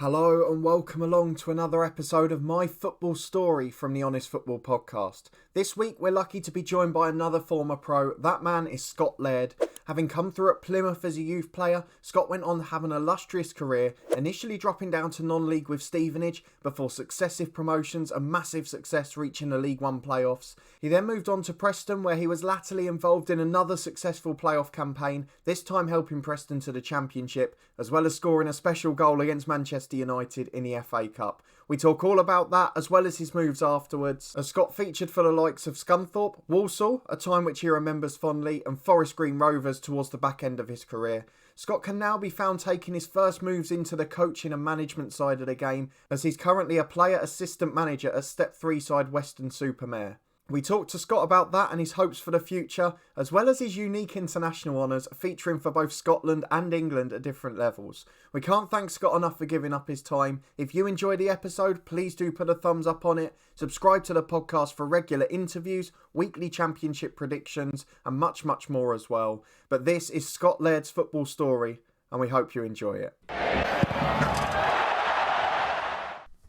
Hello and welcome along to another episode of My Football Story from the Honest Football Podcast. This week we're lucky to be joined by another former pro. That man is Scott Laird. Having come through at Plymouth as a youth player, Scott went on to have an illustrious career, initially dropping down to non-league with Stevenage before successive promotions and massive success reaching the League One playoffs. He then moved on to Preston, where he was latterly involved in another successful playoff campaign, this time helping Preston to the Championship, as well as scoring a special goal against Manchester United in the FA Cup. We talk all about that as well as his moves afterwards, as Scott featured for the likes of Scunthorpe, Walsall, a time which he remembers fondly, and Forest Green Rovers towards the back end of his career. Scott can now be found taking his first moves into the coaching and management side of the game, as he's currently a player assistant manager at Step 3 side Weston Super Mare. We talked to Scott about that and his hopes for the future, as well as his unique international honours, featuring for both Scotland and England at different levels. We can't thank Scott enough for giving up his time. If you enjoy the episode, please do put a thumbs up on it. Subscribe to the podcast for regular interviews, weekly championship predictions, and much, much more as well. But this is Scott Laird's football story, and we hope you enjoy it.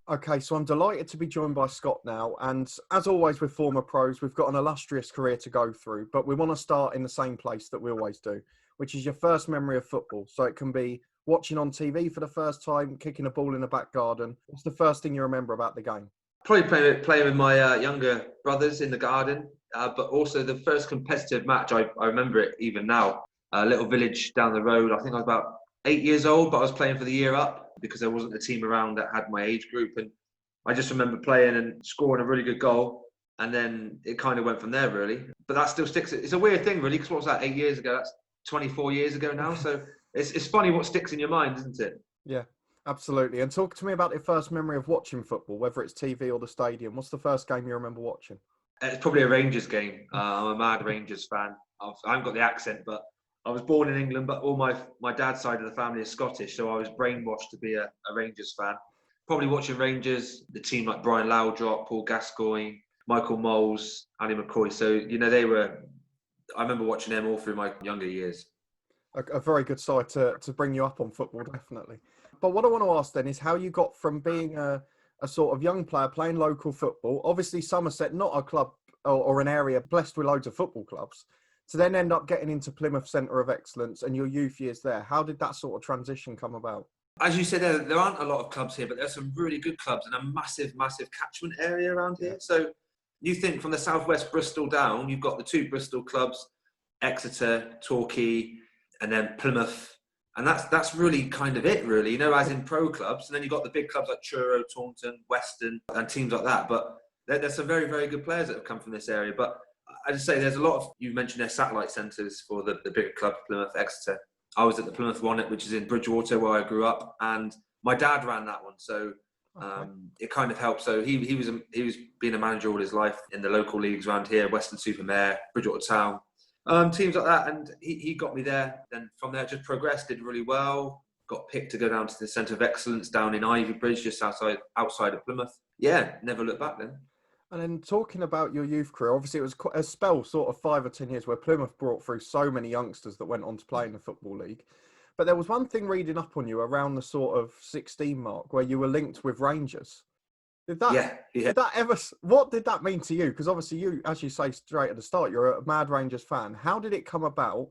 Okay, so I'm delighted to be joined by Scott now, and as always with former pros, we've got an illustrious career to go through, but we want to start in the same place that we always do, which is your first memory of football. So it can be watching on TV for the first time, kicking a ball in the back garden. What's the first thing you remember about the game? Probably playing with my younger brothers in the garden, but also the first competitive match, I remember it even now. A little village down the road, I think I was about 8 years old, but I was playing for the year up because there wasn't a team around that had my age group. And I just remember playing and scoring a really good goal. And then it kind of went from there, really. But that still sticks. It's a weird thing, really, because what was that, 8 years ago? That's 24 years ago now. So it's funny what sticks in your mind, isn't it? Yeah, absolutely. And talk to me about your first memory of watching football, whether it's TV or the stadium. What's the first game you remember watching? It's probably a Rangers game. I'm a mad Rangers fan. I haven't got the accent, but I was born in England, but all my dad's side of the family is Scottish, so I was brainwashed to be a Rangers fan. Probably watching Rangers, the team like Brian Laudrup, Paul Gascoigne, Michael Moles, Andy McCoy. So, I remember watching them all through my younger years. A very good side to bring you up on football, definitely. But what I want to ask then is how you got from being a sort of young player playing local football, obviously Somerset, not a club or an area blessed with loads of football clubs, to then end up getting into Plymouth Centre of Excellence and your youth years there. How did that sort of transition come about? As you said, there aren't a lot of clubs here, but there's some really good clubs and a massive, massive catchment area around here. So you think from the southwest Bristol down, you've got the two Bristol clubs, Exeter, Torquay, and then Plymouth. And that's really kind of it, really, as in pro clubs. And then you've got the big clubs like Truro, Taunton, Weston, and teams like that. But there's some very, very good players that have come from this area. But I just say there's a lot of, you mentioned their satellite centres for the bigger clubs, Plymouth, Exeter. I was at the Plymouth one, which is in Bridgewater, where I grew up, and my dad ran that one, so it kind of helped. So he was being a manager all his life in the local leagues around here, Weston Super Mare, Bridgewater Town, teams like that, and he got me there. Then from there, just progressed, did really well. Got picked to go down to the Centre of Excellence down in Ivy Bridge, just outside of Plymouth. Yeah, never looked back then. And then talking about your youth career, obviously it was quite a spell, sort of 5 or 10 years, where Plymouth brought through so many youngsters that went on to play in the Football League. But there was one thing reading up on you around the sort of 16 mark where you were linked with Rangers. Did that ever, what did that mean to you? Because obviously you, as you say straight at the start, you're a mad Rangers fan. How did it come about?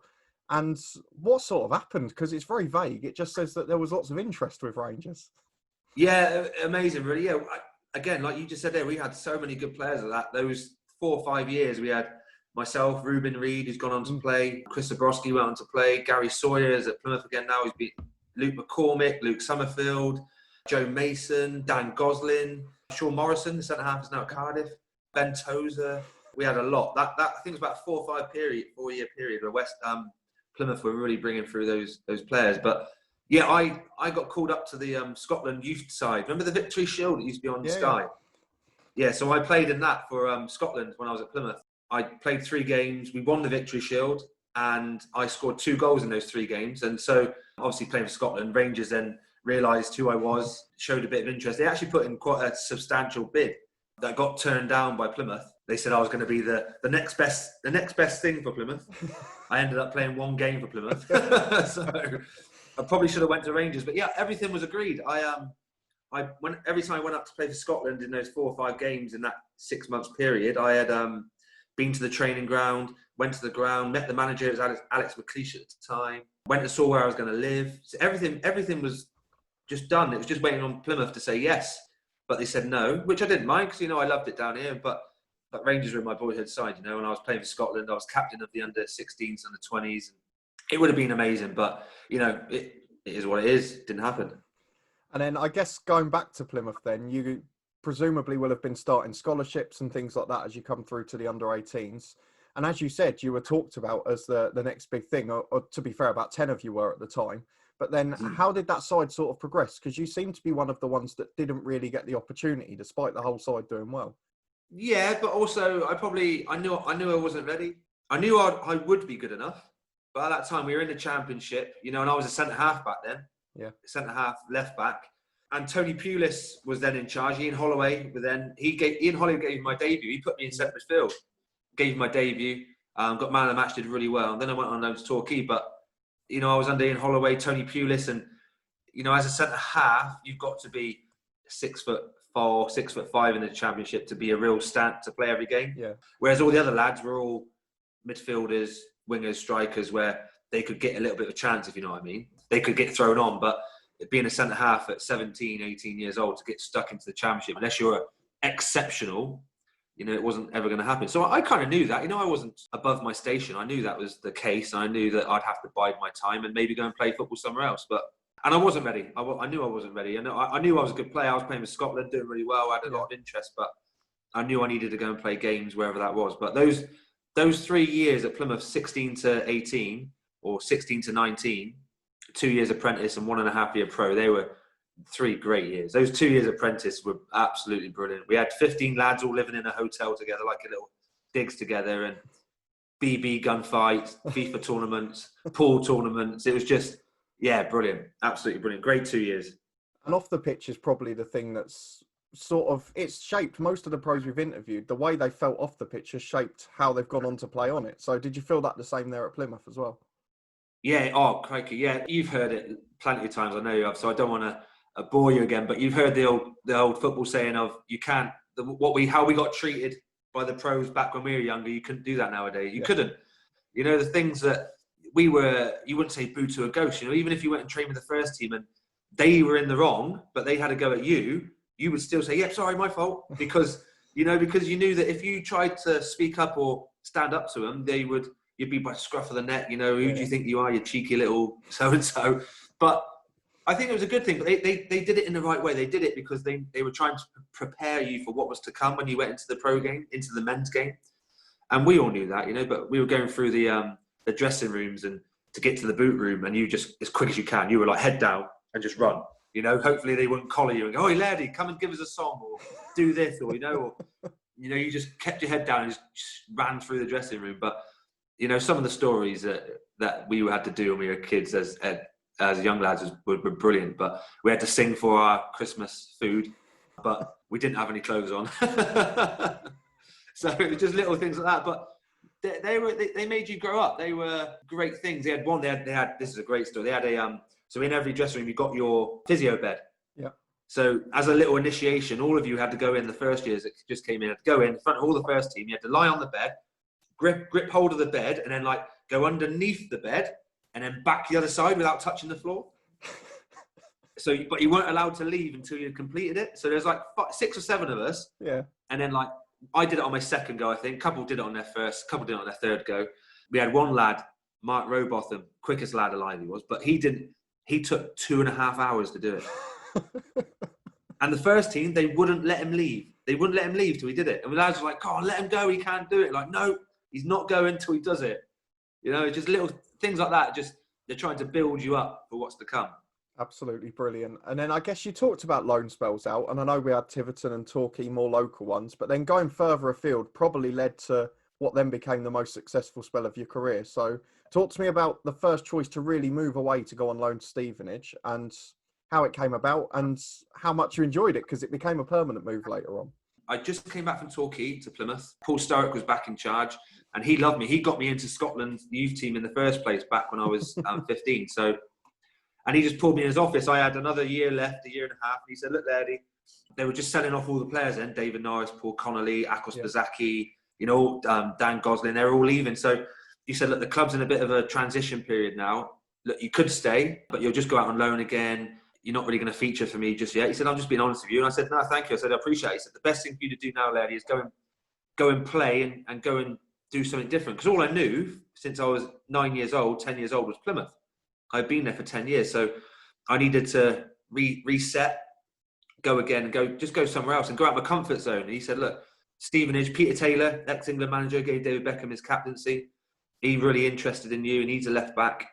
And what sort of happened? Because it's very vague. It just says that there was lots of interest with Rangers. Yeah, amazing, really. Yeah. Again, like you just said there, we had so many good players at that. Those 4 or 5 years, we had myself, Ruben Reid, who's gone on to play. Chris Zabrowski went on to play. Gary Sawyer's at Plymouth again now. He's been Luke McCormick, Luke Summerfield, Joe Mason, Dan Goslin, Sean Morrison, the centre-half is now at Cardiff. Ben Tozer. We had a lot. That I think it was about a 4 or 5 4-year period where Plymouth were really bringing through those players. But yeah, I got called up to the Scotland youth side. Remember the Victory Shield that used to be on Sky? Yeah, so I played in that for Scotland when I was at Plymouth. I played 3 games. We won the Victory Shield, and I scored 2 goals in those 3 games. And so, obviously playing for Scotland, Rangers then realised who I was, showed a bit of interest. They actually put in quite a substantial bid that got turned down by Plymouth. They said I was going to be the next best thing for Plymouth. I ended up playing 1 game for Plymouth. So I probably should have went to Rangers, but yeah, everything was agreed. every time I went up to play for Scotland in those 4 or 5 games in that 6 months period, I had been to the training ground, went to the ground, met the manager, it was Alex McLeish at the time, went and saw where I was going to live. So everything was just done. It was just waiting on Plymouth to say yes, but they said no, which I didn't mind because, I loved it down here, but Rangers were in my boyhood side, when I was playing for Scotland. I was captain of the under-16s, under-20s. It would have been amazing, but, it is what it is. It didn't happen. And then I guess going back to Plymouth then, you presumably will have been starting scholarships and things like that as you come through to the under-18s. And as you said, you were talked about as the next big thing, or to be fair, about 10 of you were at the time. But then how did that side sort of progress? Because you seem to be one of the ones that didn't really get the opportunity, despite the whole side doing well. Yeah, but also I knew I wasn't ready. I knew I would be good enough. But at that time, we were in the Championship, and I was a centre-half back then. Yeah. Centre-half, left-back. And Tony Pulis was then in charge. Ian Holloway, Ian Holloway gave me my debut. He put me in centre midfield. Gave me my debut. Got man of the match, did really well. And then I went on loan to Torquay. But, I was under Ian Holloway, Tony Pulis. And, as a centre-half, you've got to be 6'4", 6'5" in the Championship to be a real stat to play every game. Yeah. Whereas all the other lads were all midfielders, wingers, strikers, where they could get a little bit of a chance, if you know what I mean. They could get thrown on, but being a centre-half at 17, 18 years old to get stuck into the Championship, unless you're exceptional, it wasn't ever going to happen. So I kind of knew that. I wasn't above my station. I knew that was the case. I knew that I'd have to bide my time and maybe go and play football somewhere else. And I wasn't ready. I knew I wasn't ready. I knew I was a good player. I was playing with Scotland, doing really well. I had a lot of interest, but I knew I needed to go and play games wherever that was. But those 3 years at Plymouth, 16 to 18 or 16 to 19, 2 years apprentice and 1.5 year pro, they were 3 great years. Those 2 years apprentice were absolutely brilliant. We had 15 lads all living in a hotel together, like a little digs together, and BB gunfights, FIFA tournaments, pool tournaments. It was just, brilliant. Absolutely brilliant. Great 2 years. And off the pitch is probably the thing that's it's shaped most of the pros we've interviewed. The way they felt off the pitch has shaped how they've gone on to play on it. So did you feel that the same there at Plymouth as well? Yeah, crikey, yeah. You've heard it plenty of times, I know you have, so I don't want to bore you again, but you've heard the old football saying of how we got treated by the pros back when we were younger. You couldn't do that nowadays. You couldn't. The things that you wouldn't say boo to a ghost. Even if you went and trained with the first team and they were in the wrong, but they had a go at you, you would still say, "Yep, sorry, my fault," because you knew that if you tried to speak up or stand up to them, you'd be by the scruff of the neck. Who do you think you are, you cheeky little so-and-so? But I think it was a good thing. But they did it in the right way. They did it because they were trying to prepare you for what was to come when you went into the pro game, into the men's game. And we all knew that, but we were going through the dressing rooms and to get to the boot room, and you just, as quick as you can, you were like head down and just run. Hopefully they wouldn't collar you and go, "Oi, laddie, come and give us a song," or "do this," or you just kept your head down and just ran through the dressing room. But some of the stories that we had to do when we were kids as young lads were brilliant. But we had to sing for our Christmas food, but we didn't have any clothes on. So it was just little things like that. But they made you grow up. They were great things. They had this is a great story. They had so in every dressing room you got your physio bed. Yeah. So as a little initiation, all of you had to go in the first years that just came in, had to go in front of all the first team. You had to lie on the bed, grip hold of the bed, and then go underneath the bed and then back the other side without touching the floor. But you weren't allowed to leave until you had completed it. So there's 6 or 7 of us. Yeah. And then I did it on my second go, I think. A couple did it on their first, a couple did it on their third go. We had one lad, Mark Robotham, quickest lad alive he was, but he took 2.5 hours to do it. And the first team, they wouldn't let him leave. They wouldn't let him leave till he did it. And the lads were like, "God, let him go, he can't do it." No, he's not going till he does it. Just little things like that. Just they're trying to build you up for what's to come. Absolutely brilliant. And then I guess you talked about loan spells out, and I know we had Tiverton and Torquay, more local ones, but then going further afield probably led to what then became the most successful spell of your career. So talk to me about the first choice to really move away to go on loan to Stevenage and how it came about and how much you enjoyed it, because it became a permanent move later on. I just came back from Torquay to Plymouth. Paul Sturrock was back in charge and he loved me. He got me into Scotland's youth team in the first place back when I was 15. So, And he just pulled me in his office. I had another year left, a year and a half. And he said, look, Lairdy, they were just selling off all the players then. David Norris, Paul Connolly, Akos Bazaki, Dan Gosling, they're all leaving. So he said, look, the club's in a bit of a transition period now. Look, you could stay, but you'll just go out on loan again. You're not really going to feature for me just yet. He said, I'm just being honest with you. And I said, no, thank you. I said, I appreciate it. He said, the best thing for you to do now, Lairdy, is go and play and go and do something different. Because all I knew since I was 9 years old, 10 years old, was Plymouth. I'd been there for 10 years. So I needed to reset, go again, and go somewhere else and go out of my comfort zone. And he said, look, Stevenage, Peter Taylor, ex-England manager, gave David Beckham his captaincy. He's really interested in you and he's a left back.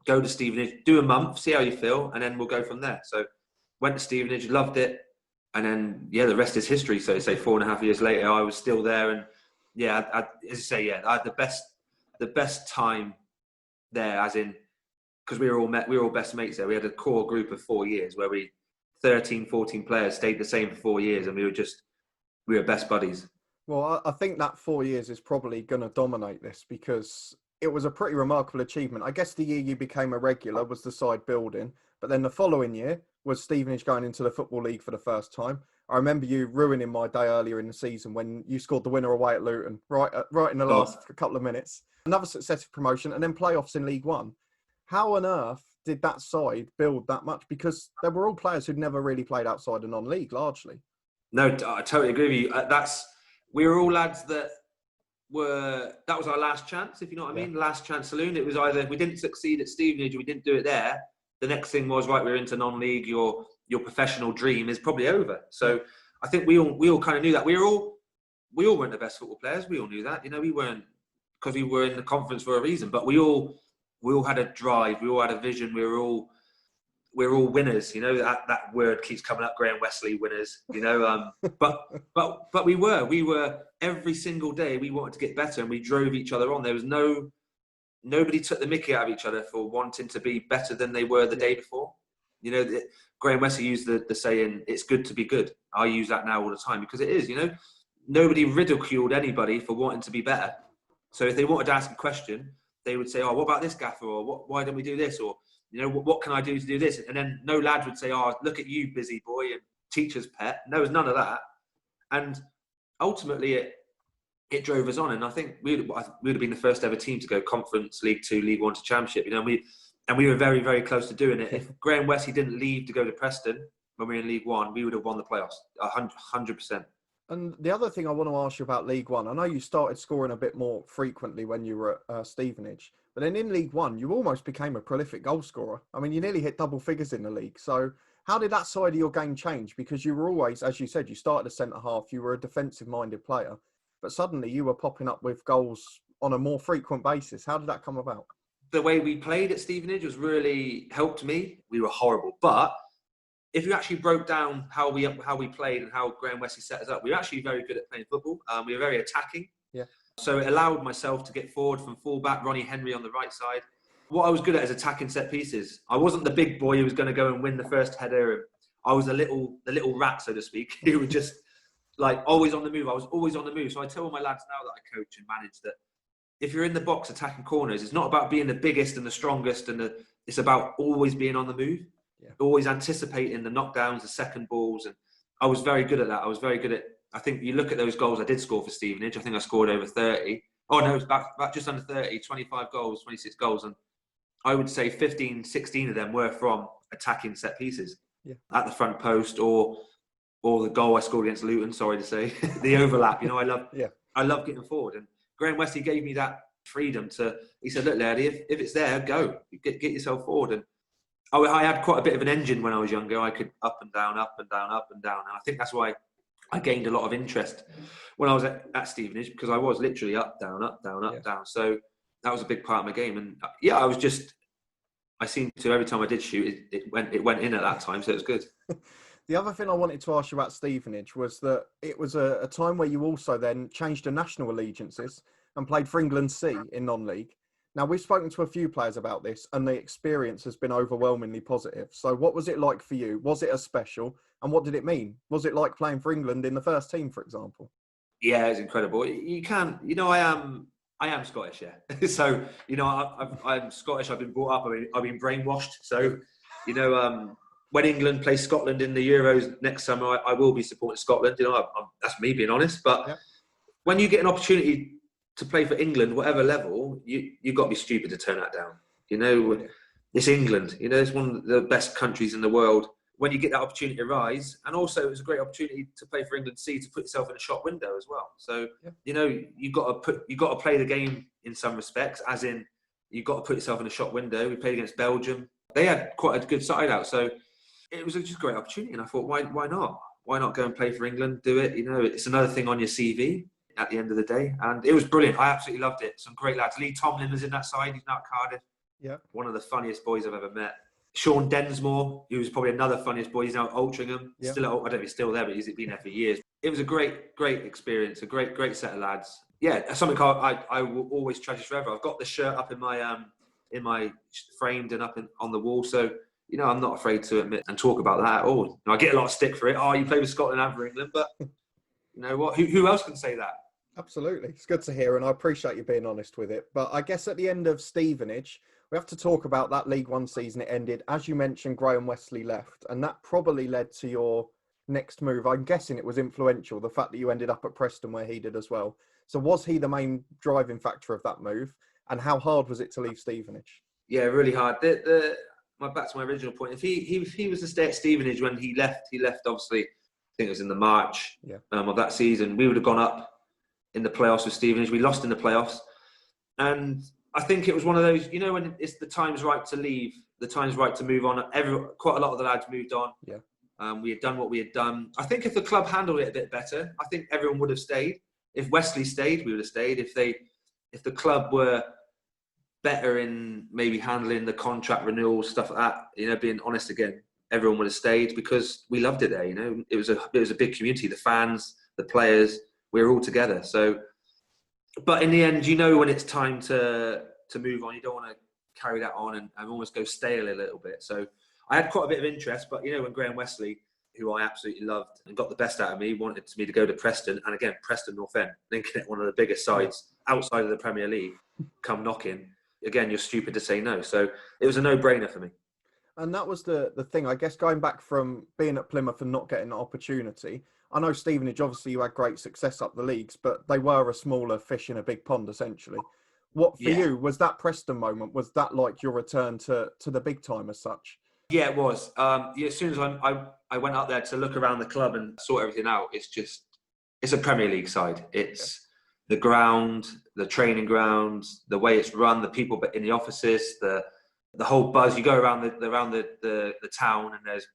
Go to Stevenage, do a month, see how you feel, and then we'll go from there. So went to Stevenage, loved it. And then, the rest is history. So say 4.5 years later, I was still there. And I had the best time there, as in, because we were all best mates there. We had a core group of 4 years where 13, 14 players stayed the same for 4 years, and we were best buddies. Well, I think that 4 years is probably going to dominate this, because it was a pretty remarkable achievement. I guess the year you became a regular was the side building, but then the following year was Stevenage going into the Football League for the first time. I remember you ruining my day earlier in the season when you scored the winner away at Luton, right in the last couple of minutes. Another successive promotion, and then playoffs in League One. How on earth did that side build that much? Because they were all players who'd never really played outside the non-league, largely. No, I totally agree with you. We were all lads that was our last chance, if you know what I mean. Last chance saloon. It was either if we didn't succeed at Stevenage or we didn't do it there, the next thing was, right, we're into non-league. Your professional dream is probably over. So I think we all kind of knew that. We all weren't the best football players. We all knew that. We weren't, because we were in the conference for a reason. But we all had a drive. We all had a vision. We're all winners. That word keeps coming up. Graham Wesley winners. But we were every single day. We wanted to get better, and we drove each other on. There was nobody took the mickey out of each other for wanting to be better than they were the day before. Graham Wesley used the saying, "It's good to be good." I use that now all the time, because it is. Nobody ridiculed anybody for wanting to be better. So if they wanted to ask a question, they would say, "Oh, what about this gaffer?" Or why don't we do this? Or what can I do to do this? And then no lad would say, "Oh, look at you, busy boy," and teacher's pet. There was none of that. And ultimately, it drove us on. And I think we would have been the first ever team to go Conference, League 2, League 1 to Championship. We were very, very close to doing it. If Graham Wesley didn't leave to go to Preston when we were in League 1, we would have won the playoffs 100%. And the other thing I want to ask you about League One, I know you started scoring a bit more frequently when you were at Stevenage, but then in League One, you almost became a prolific goal scorer. I mean, you nearly hit double figures in the league. So how did that side of your game change? Because you were always, as you said, you started as centre-half, you were a defensive-minded player, but suddenly you were popping up with goals on a more frequent basis. How did that come about? The way we played at Stevenage was really helped me. We were horrible, but if you actually broke down how we played and how Graham Wesley set us up, we were actually very good at playing football. We were very attacking. Yeah. So it allowed myself to get forward from full-back, Ronnie Henry on the right side. What I was good at is attacking set pieces. I wasn't the big boy who was going to go and win the first header. I was the little rat, so to speak, who was just always on the move. I was always on the move. So I tell all my lads now that I coach and manage that if you're in the box attacking corners, it's not about being the biggest and the strongest, it's about always being on the move. Yeah. Always anticipating the knockdowns, the second balls, and I was very good at that. I was very good at. I think you look at those goals I did score for Stevenage. I think I scored over 30. Oh no, it was about just under 30, 25 goals, 26 goals, and I would say 15, 16 of them were from attacking set pieces at the front post or the goal I scored against Luton. Sorry to say, the overlap. I love getting forward, and Graham Wesley gave me that freedom to. He said, "Look, Lairdy, if it's there, go get yourself forward." And I had quite a bit of an engine when I was younger. I could up and down, up and down, up and down. And I think that's why I gained a lot of interest when I was at Stevenage, because I was literally up, down, up, down, up, down. So that was a big part of my game. And I seemed to, every time I did shoot, it went in at that time. So it was good. The other thing I wanted to ask you about Stevenage was that it was a time where you also then changed to national allegiances and played for England C in non-league. Now, we've spoken to a few players about this, and the experience has been overwhelmingly positive. So what was it like for you? Was it a special? And what did it mean? Was it like playing for England in the first team, for example? Yeah, it's incredible. You can't, I I am Scottish, yeah. So, you know, I'm Scottish. I've been brought up. I've been brainwashed. So, you know, when England plays Scotland in the Euros next summer, I will be supporting Scotland. You know, that's me being honest. But when you get an opportunity to play for England, whatever level, you've got to be stupid to turn that down. You know, it's England. You know, it's one of the best countries in the world. When you get that opportunity to rise, and also it was a great opportunity to play for England C, to put yourself in a shop window as well. So you know, you got to play the game in some respects, as in you've got to put yourself in a shop window. We played against Belgium. They had quite a good side out, so it was just a great opportunity. And I thought, why not? Why not go and play for England? Do it. You know, it's another thing on your CV at the end of the day, and it was brilliant. I absolutely loved it. Some great lads. Lee Tomlin was in that side. He's now at Cardiff. Yeah, one of the funniest boys I've ever met. Sean Densmore, he was probably another funniest boy. He's now at Altrincham. Still, I don't know if he's still there, but he's been there for years. It was a great experience, a great set of lads. Yeah, something I will always treasure forever. I've got the shirt up in my framed and up on the wall. So, you know, I'm not afraid to admit and talk about that at all. You know, I get a lot of stick for it. Oh, you play with Scotland and for England, but you know what? Who else can say that? Absolutely. It's good to hear, and I appreciate you being honest with it. But I guess at the end of Stevenage, we have to talk about that League One season. It ended, as you mentioned, Graham Wesley left, and that probably led to your next move. I'm guessing it was influential, the fact that you ended up at Preston where he did as well. So was he the main driving factor of that move, and how hard was it to leave Stevenage? Yeah, really hard. Back to my original point. If he was to stay at Stevenage when he left obviously, I think it was in the March of that season, we would have gone up in the playoffs with Stevenage. We lost in the playoffs, and I think it was one of those, you know, when it's the time's right to leave, the time's right to move on. Quite a lot of the lads moved on. Yeah. We had done what we had done. I think if the club handled it a bit better, I think everyone would have stayed. If Wesley stayed, we would have stayed. If the club were better in maybe handling the contract renewal, stuff like that, you know, being honest again, everyone would have stayed because we loved it there. You know, it was a big community. The fans, the players, we were all together. So. But in the end, you know, when it's time to move on, you don't want to carry that on and almost go stale a little bit. So I had quite a bit of interest, but, you know, when Graham Wesley, who I absolutely loved and got the best out of me, wanted me to go to Preston, and again, Preston North End, thinking it one of the biggest sides outside of the Premier League, come knocking, again, you're stupid to say no. So it was a no-brainer for me. And that was the thing, I guess, going back from being at Plymouth and not getting the opportunity. I know Stevenage, obviously you had great success up the leagues, but they were a smaller fish in a big pond, essentially. What for you, was that Preston moment, was that like your return to the big time as such? Yeah, it was. As soon as I went up there to look around the club and sort everything out, it's a Premier League side. It's the ground, the training grounds, the way it's run, the people in the offices, the whole buzz. You go around the town and there's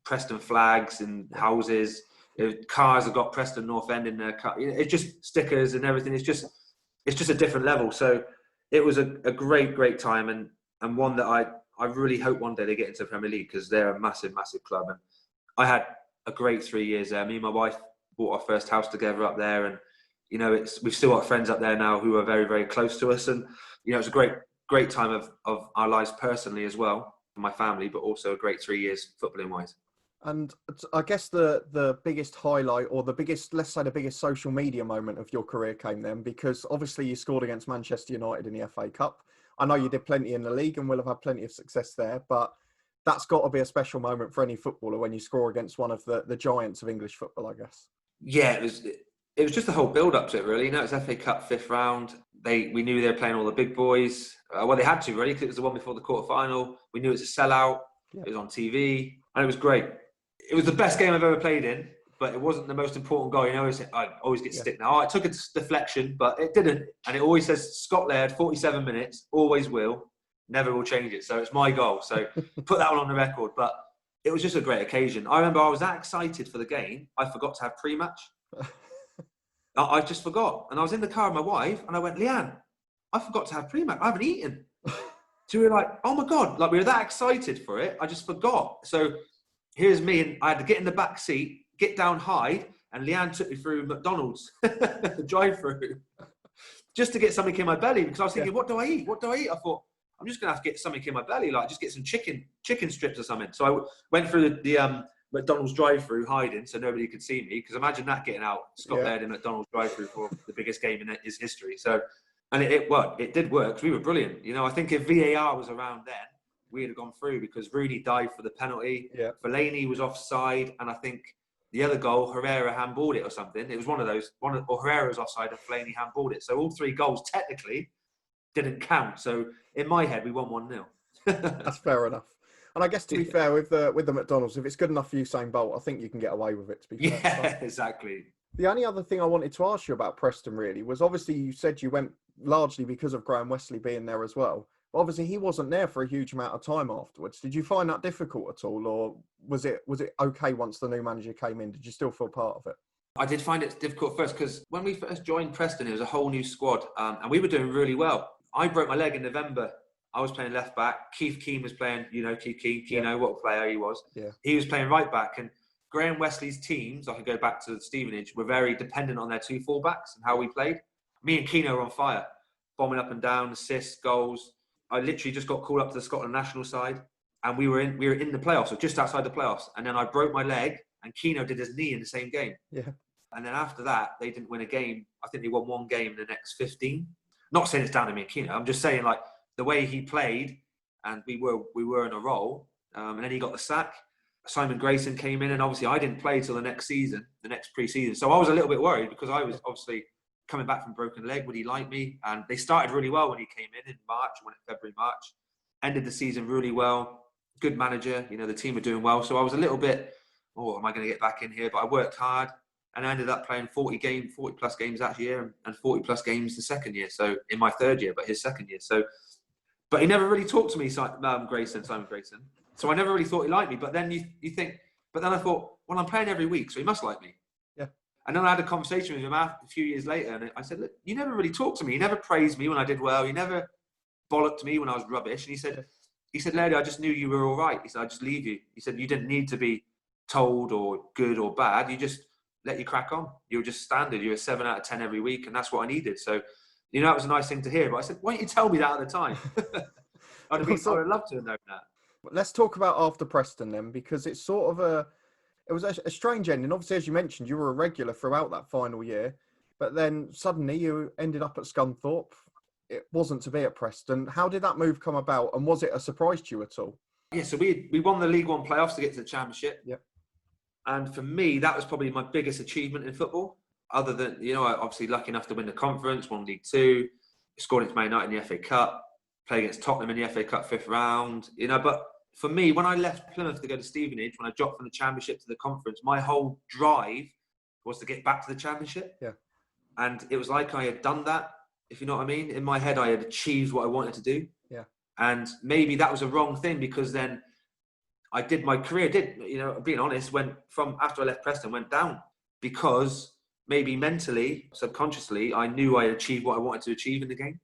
Preston flags and houses. Cars have got Preston North End in their car. It's just stickers and everything. It's just a different level. So it was a great time and one that I really hope one day they get into the Premier League because they're a massive club. And I had a great 3 years there. Me and my wife bought our first house together up there, and you know we've still got friends up there now who are very, very close to us. And you know it's a great time of our lives personally as well for my family, but also a great 3 years footballing wise. And I guess the biggest highlight, or the biggest social media moment of your career came then, because obviously you scored against Manchester United in the FA Cup. I know you did plenty in the league and will have had plenty of success there, but that's got to be a special moment for any footballer when you score against one of the giants of English football, I guess. Yeah, it was just the whole build up to it, really. You know, it's FA Cup 5th round. We knew they were playing all the big boys. Well, they had to, really, because it was the one before the quarter final. We knew it was a sellout. Yeah. It was on TV, and it was great. It was the best game I've ever played in, but it wasn't the most important goal. You know, I always get stick now. Oh, it took a deflection, but it didn't. And it always says Scott Laird, 47 minutes, always will, never will change it. So it's my goal. So put that one on the record. But it was just a great occasion. I remember I was that excited for the game, I forgot to have pre-match. I just forgot. And I was in the car with my wife, and I went, Leanne, I forgot to have pre-match. I haven't eaten. So we were like, oh my God, like we were that excited for it. I just forgot. So here's me, and I had to get in the back seat, get down, hide, and Leanne took me through McDonald's, the drive-through, just to get something in my belly, because I was thinking, what do I eat? I thought, I'm just going to have to get something in my belly, like just get some chicken strips or something. So I went through the McDonald's drive-through hiding so nobody could see me, because imagine that getting out, Scott Laird in McDonald's drive-through for the biggest game in his history. So And it did work, 'cause we were brilliant. You know, I think if VAR was around then, we'd have gone through, because Rooney dived for the penalty. Yeah. Fellaini was offside, and I think the other goal, Herrera handballed it or something. It was one of those, or Herrera was offside and Fellaini handballed it. So all 3 goals technically didn't count. So in my head, we won 1-0. That's fair enough. And I guess, to be fair, with the McDonald's, if it's good enough for Usain Bolt, I think you can get away with it, to be fair. Yeah, exactly. The only other thing I wanted to ask you about Preston, really, was obviously you said you went largely because of Graham Wesley being there as well. But obviously he wasn't there for a huge amount of time afterwards. Did you find that difficult at all, or was it okay once the new manager came in? Did you still feel part of it? I did find it difficult first, because when we first joined Preston, it was a whole new squad, and we were doing really well. I broke my leg in November. I was playing left back. Keith Keane was playing, Keith Keane, Yeah. what a player he was. Yeah. He was playing right back, and Graham Wesley's teams, I could go back to Stevenage, were very dependent on their 2 fullbacks and how we played. Me and Keano were on fire, bombing up and down, assists, goals. I literally just got called up to the Scotland national side, and we were in the playoffs, or just outside the playoffs. And then I broke my leg, and Keano did his knee in the same game. Yeah. And then after that, they didn't win a game. I think they won 1 game in the next 15. Not saying it's down to me and Keano. I'm just saying, like, the way he played, and we were in a roll. And then he got the sack. Simon Grayson came in, and obviously I didn't play till the next season, the next pre-season. So I was a little bit worried, because I was obviously coming back from broken leg. Would he like me? And they started really well when he came in March, February, March. Ended the season really well. Good manager. The team were doing well. So I was a little bit, am I going to get back in here? But I worked hard, and I ended up playing 40 plus games that year, and 40 plus games the second year. So in my third year, but his second year. So, but he never really talked to me, Simon Grayson. So I never really thought he liked me. But then you think, but then I thought, well, I'm playing every week, so he must like me. Yeah. And then I had a conversation with him a few years later, and I said, look, you never really talked to me. You never praised me when I did well. You never bollocked me when I was rubbish. And he said, Laird, I just knew you were all right. He said, I just leave you. He said, you didn't need to be told or good or bad. You just let you crack on. You were just standard. You were 7 out of 10 every week, and that's what I needed. So, that was a nice thing to hear. But I said, why don't you tell me that at the time? I would have loved to have known that. Let's talk about after Preston then, because it's sort of it was a strange ending. Obviously, as you mentioned, you were a regular throughout that final year, but then suddenly you ended up at Scunthorpe. It wasn't to be at Preston. How did that move come about, and was it a surprise to you at all? Yeah, so we won the League One playoffs to get to the Championship. Yep. And for me, that was probably my biggest achievement in football. Other than, I obviously lucky enough to win the conference, won League Two, scored into Man United in the FA Cup, played against Tottenham in the FA Cup 5th round. But for me, when I left Plymouth to go to Stevenage, when I dropped from the Championship to the conference, my whole drive was to get back to the Championship. Yeah. And it was like I had done that, if you know what I mean. In my head, I had achieved what I wanted to do. Yeah. And maybe that was a wrong thing, because then my career being honest, went from, after I left Preston, went down, because maybe mentally, subconsciously, I knew I had achieved what I wanted to achieve in the game,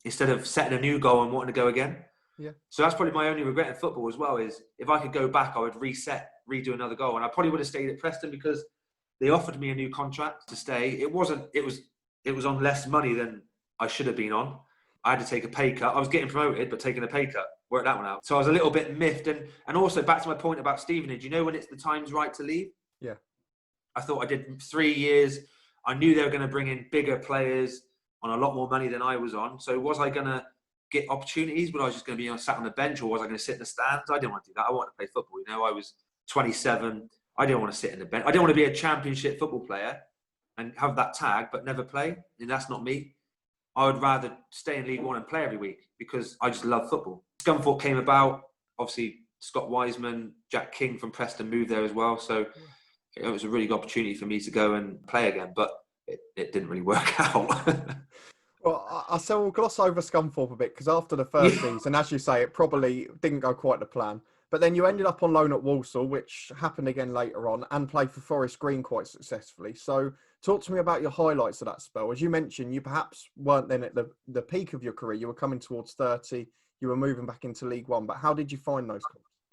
instead of setting a new goal and wanting to go again. Yeah. So that's probably my only regret in football as well, is if I could go back, I would redo another goal. And I probably would have stayed at Preston, because they offered me a new contract to stay. It was on less money than I should have been on. I had to take a pay cut. I was getting promoted, but taking a pay cut. Worked that one out. So I was a little bit miffed. And also, back to my point about Stevenage, when it's the time's right to leave? Yeah. I thought I did 3 years. I knew they were going to bring in bigger players on a lot more money than I was on. So was I going to get opportunities? Was I just going to be sat on the bench, or was I going to sit in the stands? I didn't want to do that. I wanted to play football. I was 27. I didn't want to sit in the bench. I didn't want to be a championship football player and have that tag but never play. And that's not me. I would rather stay in League One and play every week, because I just love football. Scunthorpe came about. Obviously, Scott Wiseman, Jack King from Preston moved there as well. So it was a really good opportunity for me to go and play again, but it didn't really work out. Well, I say we'll gloss over Scunthorpe a bit, because after the first season, as you say, it probably didn't go quite to plan. But then you ended up on loan at Walsall, which happened again later on, and played for Forest Green quite successfully. So talk to me about your highlights of that spell. As you mentioned, you perhaps weren't then at the peak of your career. You were coming towards 30. You were moving back into League One. But how did you find those?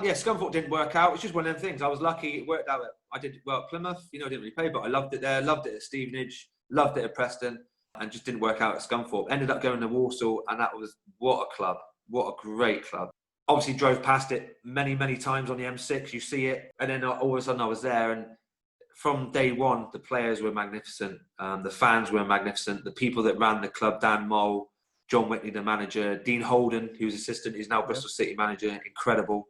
Yeah, Scunthorpe didn't work out. It's just one of them things. I was lucky. It worked out. I did well at Plymouth. I didn't really play, but I loved it there. Loved it at Stevenage. Loved it at Preston. And just didn't work out at Scunthorpe. Ended up going to Walsall, and that was, what a club. What a great club. Obviously drove past it many, many times on the M6. You see it. And then all of a sudden I was there, and from day one, the players were magnificent. The fans were magnificent. The people that ran the club, Dan Mole, John Whitley, the manager, Dean Holden, who's assistant, who's now Bristol City manager, incredible.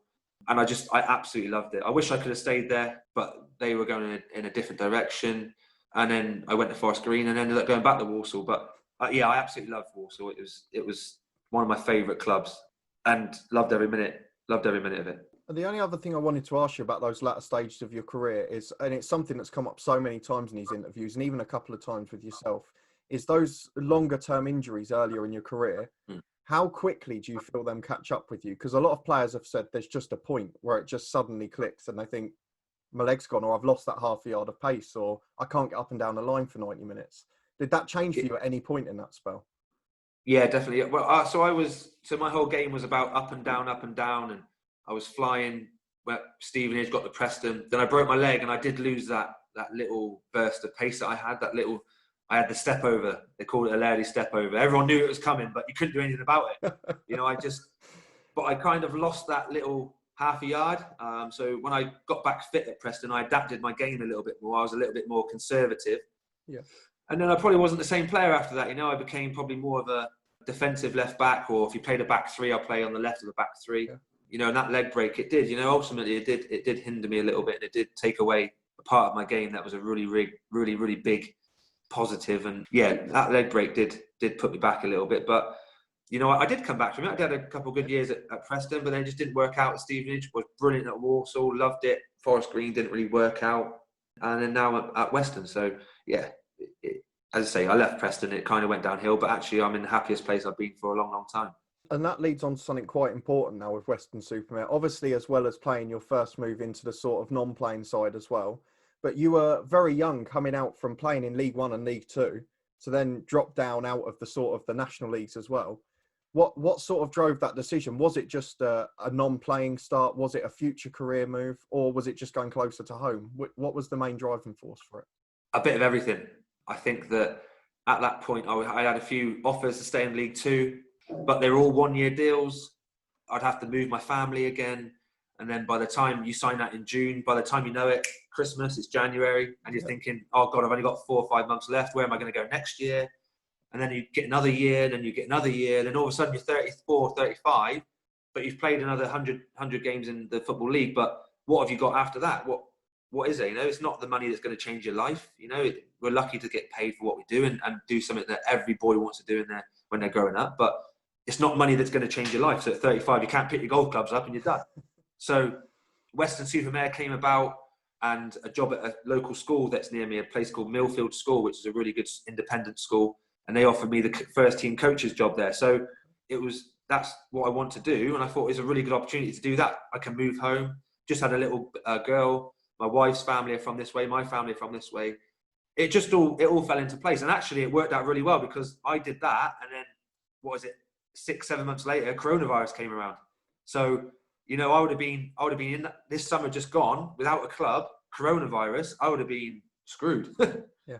And I absolutely loved it. I wish I could have stayed there, but they were going in a different direction. And then I went to Forest Green and ended up going back to Walsall. But yeah, I absolutely loved Walsall. It was one of my favourite clubs, and loved every minute of it. The only other thing I wanted to ask you about those latter stages of your career is, and it's something that's come up so many times in these interviews, and even a couple of times with yourself, is those longer term injuries earlier in your career. How quickly do you feel them catch up with you? Because a lot of players have said there's just a point where it just suddenly clicks and they think, my leg's gone, or I've lost that half a yard of pace, or I can't get up and down the line for 90 minutes. Did that change for you at any point in that spell? Yeah, definitely. Well, so my whole game was about up and down, and I was flying. Well, Stevenage got to Preston. Then I broke my leg, and I did lose that little burst of pace that I had. I had the step over. They called it a Lairdy step over. Everyone knew it was coming, but you couldn't do anything about it. But I kind of lost that little half a yard. So when I got back fit at Preston, I adapted my game a little bit more. I was a little bit more conservative. Yeah. And then I probably wasn't the same player after that. I became probably more of a defensive left back, or if you played a back three, I'll play on the left of the back three. Yeah. And that leg break, it did, ultimately it did hinder me a little bit, and it did take away a part of my game that was a really, really, really, really big positive. And yeah, that leg break did put me back a little bit. But, I did come back from it. I had a couple of good years at Preston, but then it just didn't work out at Stevenage. Was brilliant at Walsall, loved it. Forest Green didn't really work out. And then now at Weston. So, yeah, as I say, I left Preston, it kind of went downhill, but actually I'm in the happiest place I've been for a long, long time. And that leads on to something quite important now with Weston Super Mare. Obviously, as well as playing your first move into the sort of non-playing side as well. But you were very young coming out from playing in League One and League Two to then drop down out of the sort of the national leagues as well. What sort of drove that decision? Was it just a non-playing start? Was it a future career move? Or was it just going closer to home? What was the main driving force for it? A bit of everything. I think that at that point, I had a few offers to stay in League Two, but they were all one-year deals. I'd have to move my family again. And then by the time you sign that in June, by the time you know it, Christmas, it's January, and you're thinking, oh God, I've only got 4 or 5 months left. Where am I going to go next year? And then you get another year, then you get another year. Then all of a sudden you're 34, 35, but you've played another 100 games in the Football League. But what have you got after that? What is it? It's not the money that's going to change your life. We're lucky to get paid for what we do and do something that every boy wants to do in there when they're growing up. But it's not money that's going to change your life. So at 35, you can't pick your golf clubs up and you're done. So Weston Super Mare came about, and a job at a local school that's near me, a place called Millfield School, which is a really good independent school. And they offered me the first team coach's job there. So that's what I want to do. And I thought it was a really good opportunity to do that. I can move home. Just had a little girl. My wife's family are from this way. My family are from this way. It all fell into place. And actually it worked out really well, because I did that. And then 6-7 months later, coronavirus came around. So, I would have been in that, this summer just gone without a club, coronavirus, I would have been screwed. Yeah.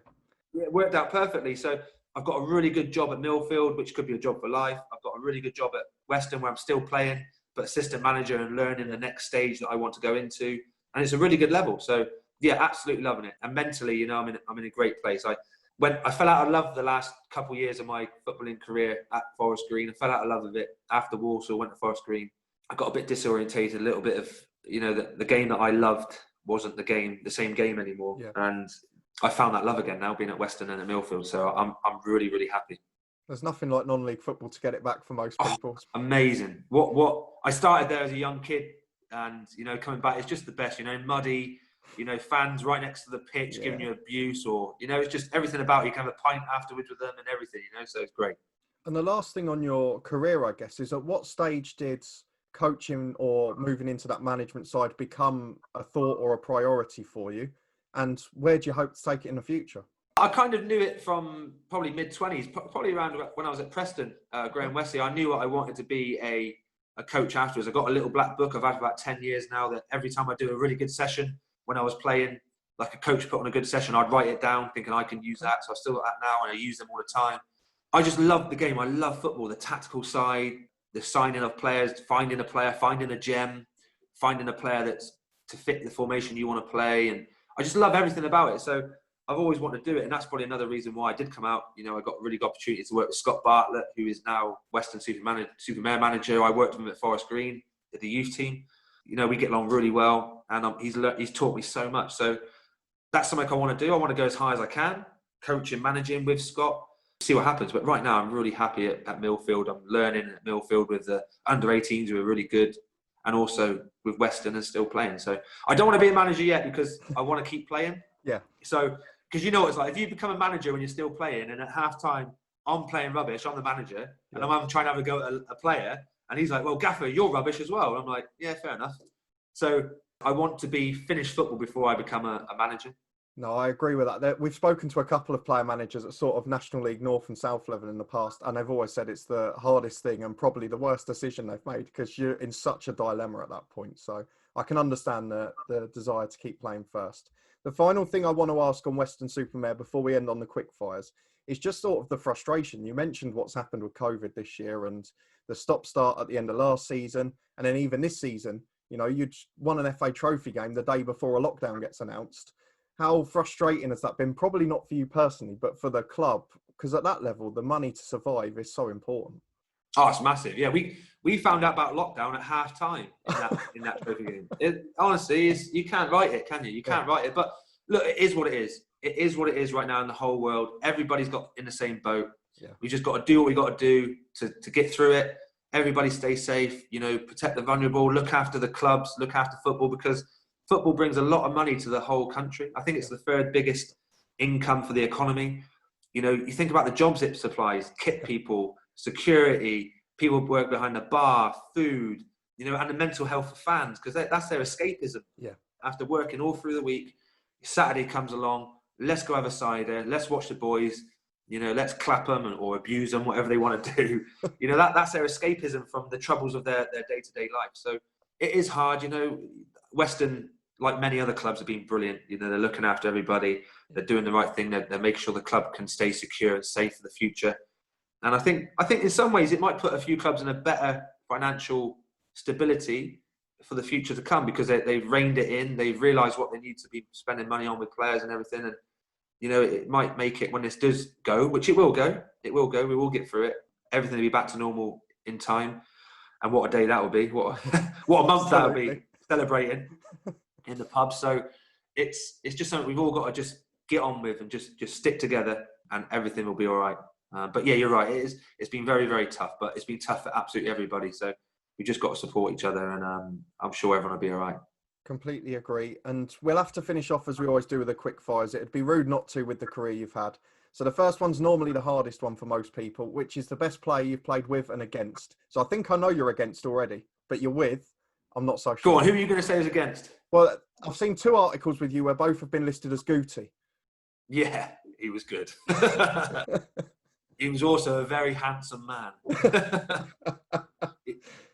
It worked out perfectly. So I've got a really good job at Millfield, which could be a job for life. I've got a really good job at Weston, where I'm still playing, but assistant manager and learning the next stage that I want to go into. And it's a really good level. So yeah, absolutely loving it. And mentally, I'm in a great place. I fell out of love the last couple of years of my footballing career at Forest Green. I fell out of love of it after Walsall, went to Forest Green. I got a bit disorientated, a little bit of, the game that I loved wasn't the same game anymore. Yeah. And I found that love again now, being at Weston and at Millfield. So I'm really, really happy. There's nothing like non-league football to get it back for most people. Amazing. What I started there as a young kid, and coming back, it's just the best. Muddy, fans right next to the pitch giving you abuse, or it's just everything about it. You can have a pint afterwards with them and everything. So it's great. And the last thing on your career, I guess, is at what stage did coaching or moving into that management side become a thought or a priority for you? And where do you hope to take it in the future? I kind of knew it from probably mid-20s, probably around when I was at Preston, Graham Wesley. I knew I wanted to be a coach afterwards. I got a little black book I've had for about 10 years now, that every time I do a really good session, when I was playing, like a coach put on a good session, I'd write it down thinking I can use that. So I've still got that now, and I use them all the time. I just love the game. I love football, the tactical side, the signing of players, finding a player, finding a gem, finding a player that's to fit the formation you want to play. And I just love everything about it. So I've always wanted to do it, and that's probably another reason why I did come out. I got a really good opportunity to work with Scott Bartlett, who is now Weston Super Mare Manager. I worked with him at Forest Green, at the youth team. We get along really well, and he's taught me so much. So that's something I want to do. I want to go as high as I can, coaching, managing with Scott, see what happens. But right now, I'm really happy at Millfield. I'm learning at Millfield with the under-18s who are really good, and also with Weston and still playing. So I don't want to be a manager yet because I want to keep playing. Yeah. So, because what it's like, if you become a manager when you're still playing, and at half-time, I'm playing rubbish, I'm the manager, and I'm trying to have a go at a player, and he's like, well, Gaffer, you're rubbish as well. And I'm like, yeah, fair enough. So I want to be finished football before I become a manager. No, I agree with that. We've spoken to a couple of player managers at sort of National League North and South level in the past, and they've always said it's the hardest thing and probably the worst decision they've made because you're in such a dilemma at that point. So I can understand the desire to keep playing first. The final thing I want to ask on Weston Super Mare before we end on the quick fires is just sort of the frustration. You mentioned what's happened with COVID this year and the stop-start at the end of last season, and then even this season, you'd won an FA Trophy game the day before a lockdown gets announced. How frustrating has that been? Probably not for you personally, but for the club, because at that level, the money to survive is so important. Oh, it's massive. Yeah, we found out about lockdown at half time in that trophy game. Honestly, you can't write it, can you? You can't write it. But look, it is what it is. It is what it is right now in the whole world. Everybody's got in the same boat. Yeah. We just got to do what we got to do to get through it. Everybody stay safe. Protect the vulnerable. Look after the clubs. Look after football, because football brings a lot of money to the whole country. I think it's the third biggest income for the economy. You think about the jobs it supplies: kit people, security, people who work behind the bar, food, and the mental health for fans, because that's their escapism. Yeah. After working all through the week, Saturday comes along, let's go have a cider, let's watch the boys, let's clap them or abuse them, whatever they want to do. That's their escapism from the troubles of their day-to-day life. So it is hard. Weston, like many other clubs, have been brilliant. They're looking after everybody. They're doing the right thing. They're making sure the club can stay secure and safe for the future. And I think in some ways it might put a few clubs in a better financial stability for the future to come, because they've reined it in. They've realised what they need to be spending money on with players and everything. And it might make it, when this does go, which it will go. We will get through it. Everything will be back to normal in time. And what a day that will be! What a month that will be, celebrating in the pub. So it's just something we've all got to just get on with and just stick together, and everything will be all right. But yeah, you're right. It's been very, very tough, but it's been tough for absolutely everybody. So we just got to support each other, and I'm sure everyone will be all right. Completely agree. And we'll have to finish off as we always do with the quick fires. It'd be rude not to with the career you've had. So the first one's normally the hardest one for most people, which is the best player you've played with and against. So I think I know you're against already, but you're with. I'm not so sure. Go on, who are you going to say is against? Well, I've seen 2 articles with you where both have been listed as Guti. Yeah, he was good. He was also a very handsome man.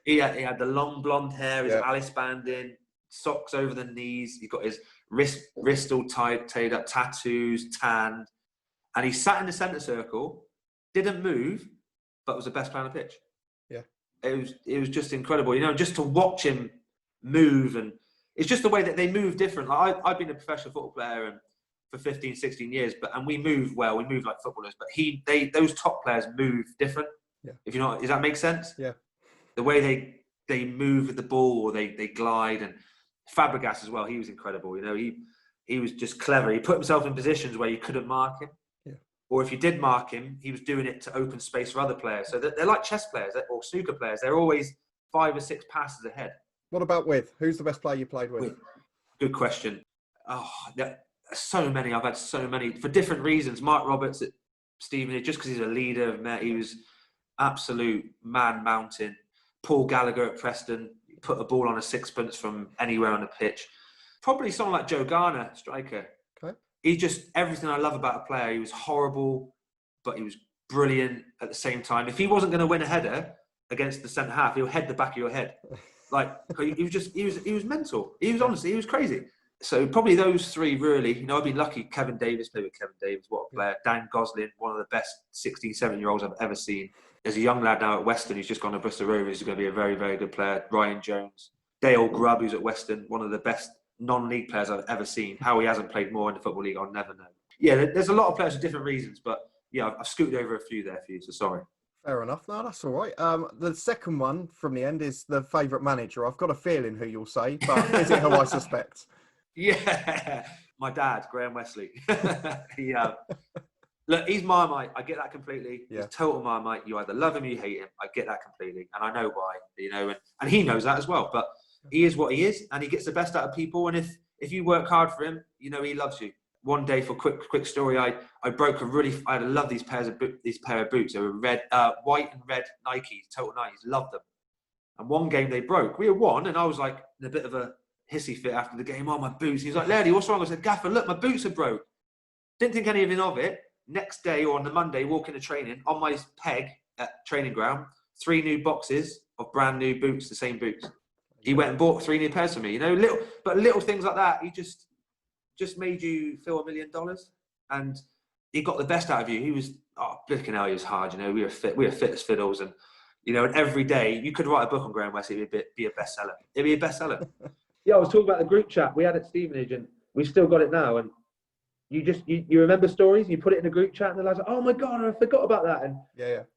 he had the long blonde hair, his Alice band in, socks over the knees. He got his wrist all tied up, tattoos, tanned. And he sat in the centre circle, didn't move, but was the best player on the pitch. Yeah. It was just incredible, just to watch him move. And it's just the way that they move different. Like I've been a professional football player for 15, 16 years, and we move well, we move like footballers, but those top players move different. Yeah. Does that make sense? Yeah. The way they move with the ball, or they glide. And Fabregas as well, he was incredible. He was just clever. He put himself in positions where you couldn't mark him. Or if you did mark him, he was doing it to open space for other players. So they're like chess players or snooker players. They're always 5 or 6 passes ahead. What about with? Who's the best player you played with? Good question. Oh, so many. I've had so many for different reasons. Mark Roberts at Stevenage, just because he's a leader. He was absolute man mountain. Paul Gallagher at Preston, put a ball on a sixpence from anywhere on the pitch. Probably someone like Joe Garner, striker. Okay. He just, everything I love about a player. He was horrible, but he was brilliant at the same time. If he wasn't going to win a header against the centre half, he'll head the back of your head. Like, he was mental. He was crazy. So probably those 3 really. I've been lucky. Kevin Davis, played with Kevin Davis, what a player. Dan Gosling, one of the best 16, 17-year-olds I've ever seen. There's a young lad now at Weston who's just gone to Bristol Rovers, who's going to be a very, very good player. Ryan Jones. Dale Grubb, who's at Weston, one of the best non-league players I've ever seen. How he hasn't played more in the Football League, I'll never know. Yeah, there's a lot of players for different reasons, but yeah, I've scooted over a few there for you, so sorry. Fair enough. No, that's all right. The second one from the end is the favourite manager. I've got a feeling who you'll say, but is it who I suspect? Yeah, my dad, Graham Wesley. Look, he's Marmite. I get that completely. Yeah. He's total Marmite. You either love him or you hate him. I get that completely, and I know why. And he knows that as well. But he is what he is, and he gets the best out of people. And if you work hard for him, he loves you. One day, for quick story, I broke I love these pair of boots. They were white and red Nikes, total Nikes. Loved them. And one game they broke. We had won, and I was like in a bit of a hissy fit after the game. Oh, my boots. He's like, Lairdy, what's wrong? I said, Gaffer, look, my boots are broke. Didn't think anything of it. Next day or on the Monday, walking to training, on my peg at training ground, 3 new boxes of brand new boots, the same boots. He went and bought 3 new pairs for me. Little things like that. He just made you feel $1 million, and he got the best out of you. He was flicking out. He was hard. We were fit as fiddles, and and every day you could write a book on Graham Wesley. It'd be a bestseller. It'd be a bestseller. Yeah, I was talking about the group chat we had at Stevenage, and we still got it now. And you remember stories, you put it in a group chat, and the lads are like, oh my God, I forgot about that. And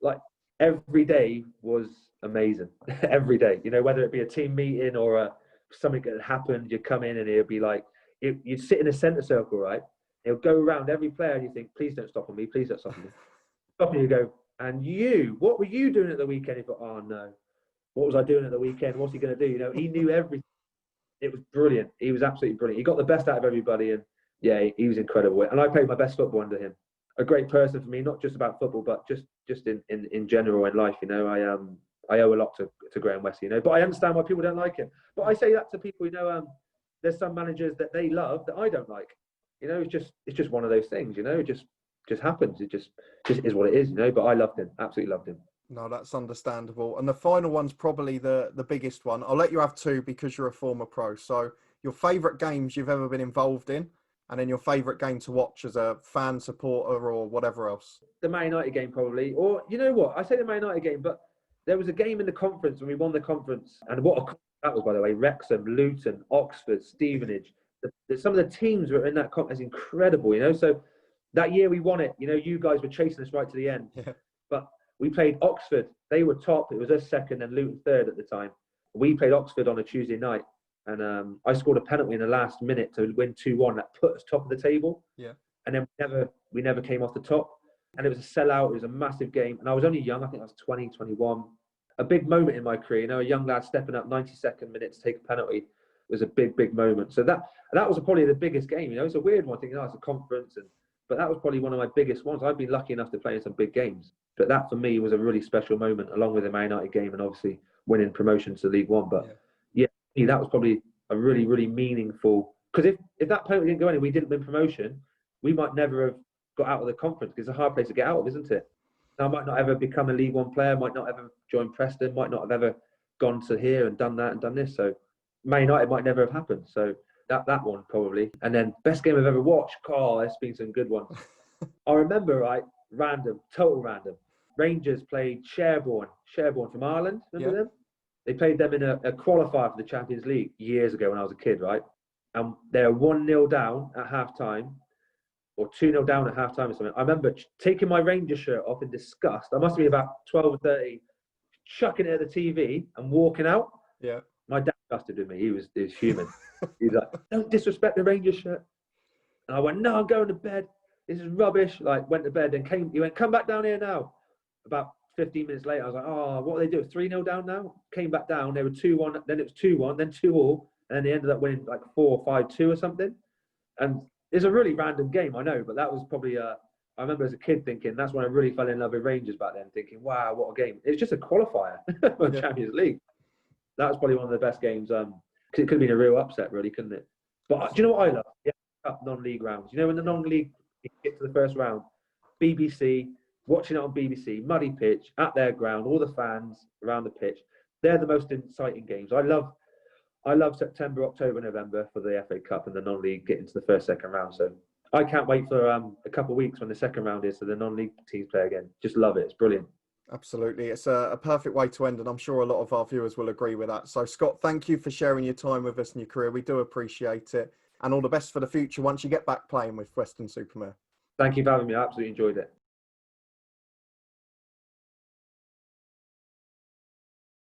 like every day was amazing. Every day, whether it be a team meeting or something that happened, you come in and it'd be like, you'd sit in a centre circle, right? He'll go around every player and you think, please don't stop on me, please don't stop on me. Stop and you go, and what were you doing at the weekend? You thought, oh no, what was I doing at the weekend? What's he going to do? He knew everything. It was brilliant. He was absolutely brilliant. He got the best out of everybody, and yeah, he was incredible. And I played my best football under him. A great person for me, not just about football, but just in general in life. I owe a lot to Graham Wesley. But I understand why people don't like him. But I say that to people. There's some managers that they love that I don't like. It's just one of those things. It just happens. It just is what it is. But I loved him. Absolutely loved him. No, that's understandable. And the final one's probably the biggest one. I'll let you have 2 because you're a former pro. So your favourite games you've ever been involved in, and then your favourite game to watch as a fan, supporter, or whatever else. The Man United game probably. Or you know what? I say the Man United game, but there was a game in the conference when we won the conference. And what a that was, by the way. Wrexham, Luton, Oxford, Stevenage. Some of the teams were in that conference. Incredible, So that year we won it. You guys were chasing us right to the end. Yeah. But we played Oxford. They were top. It was us second and Luton third at the time. We played Oxford on a Tuesday night. And I scored a penalty in the last minute to win 2-1. That put us top of the table. Yeah. And then we never came off the top. And it was a sellout. It was a massive game. And I was only young. I think I was 20, 21. A big moment in my career. A young lad stepping up 92nd minute to take a penalty was a big, big moment. So that was probably the biggest game. It's a weird one. Thinking, it's a conference. But that was probably one of my biggest ones. I've been lucky enough to play in some big games. But that, for me, was a really special moment, along with the Man United game and obviously winning promotion to League One. But yeah, that was probably a really, really meaningful... Because if that penalty didn't go in and we didn't win promotion, we might never have got out of the conference, because it's a hard place to get out of, isn't it? I might not ever become a League One player, might not ever join Preston, might not have ever gone to here and done that and done this. So Man United might never have happened. So that one probably. And then best game I've ever watched. There's been some good ones. I remember, total random. Rangers played Sherborne from Ireland. Remember them? They played them in a qualifier for the Champions League years ago when I was a kid, right? And they're 1-0 down at half-time, or 2-0 down at half-time or something. I remember taking my Rangers shirt off in disgust. I must be about 12 or 13, chucking it at the TV and walking out. Yeah. My dad disgusted with me. He was human. He's like, don't disrespect the Rangers shirt. And I went, no, I'm going to bed. This is rubbish. Went to bed and he went, come back down here now. About 15 minutes later, I was like, what do they do? 3-0 down now? Came back down. They were 2-1. Then it was 2-1, then 2-2. And then they ended up winning 4-5-2 or something. And it's a really random game, I know, but that was probably, I remember as a kid thinking, that's when I really fell in love with Rangers back then, thinking, wow, what a game. It's just a qualifier for the Champions League. That was probably one of the best games, because it could have been a real upset, really, couldn't it? But do you know what I love? Yeah, non-league rounds. When the non-league get to the first round, BBC, watching it on BBC, muddy pitch, at their ground, all the fans around the pitch, they're the most exciting games. I love September, October, November for the FA Cup and the non-league getting to the first, second round. So I can't wait for a couple of weeks when the second round is, so the non-league teams play again. Just love it. It's brilliant. Absolutely. It's a perfect way to end, and I'm sure a lot of our viewers will agree with that. So, Scott, thank you for sharing your time with us and your career. We do appreciate it. And all the best for the future once you get back playing with Weston Super Mare. Thank you for having me. I absolutely enjoyed it.